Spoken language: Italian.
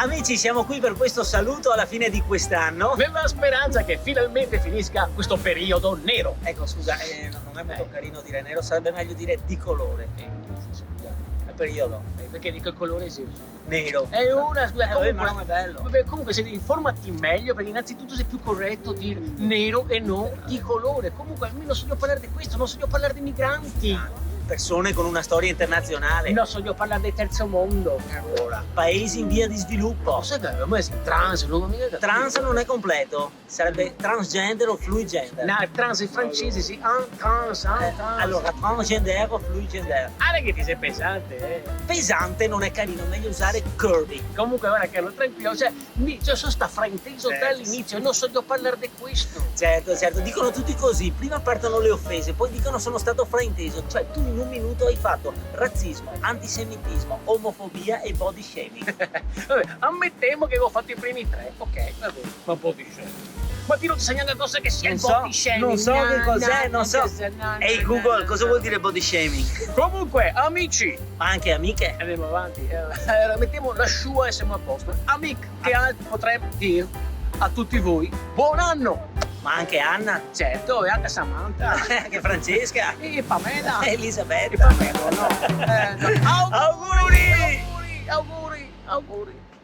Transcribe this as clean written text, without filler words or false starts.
Amici, siamo qui per questo saluto alla fine di quest'anno. Nella speranza che finalmente finisca questo periodo nero. Ecco, scusa, non è molto carino dire nero, sarebbe meglio dire di colore. Il periodo. Perché dico il colore sì. Nero. È una, scusa, vabbè, ma non è bello. Vabbè, comunque se informati meglio, perché innanzitutto sei più corretto dire nero e non di colore. Comunque almeno so io parlare di questo, non so io parlare di migranti. Persone con una storia internazionale. Non so io parlare del terzo mondo. Allora, paesi in via di sviluppo. Sai che a me si trans, non ho mica capito. Trans non è completo, sarebbe transgender o fluid gender. No, il trans in francese sì, trans. Allora, transgender o fluid gender. Ah, che ti sei pesante, Pesante non è carino, meglio usare curvy. Comunque guarda che tranquillo, cioè sono sta frainteso Certo, dall'inizio, non so io parlare di questo. Certo, dicono tutti così, prima partono le offese, poi dicono sono stato frainteso, cioè tu in un minuto hai fatto razzismo, antisemitismo, omofobia e body shaming. Vabbè, ammettiamo che ho fatto i primi tre, ok, va bene, ma body shaming. Ma ti non sai neanche cosa che sia il body shaming. Non so che cos'è, non so. Ehi Google, cosa vuol dire body shaming? Comunque, amici, Ma anche amiche? andiamo avanti, mettiamo la sciua e siamo a posto. Amic, che altro potremmo dire a tutti voi? Buon anno! Ma anche Anna? Certo, e anche Samantha. Anche Francesca? E Pamela. Elisabetta? E Pamela, no. Auguri! Auguri!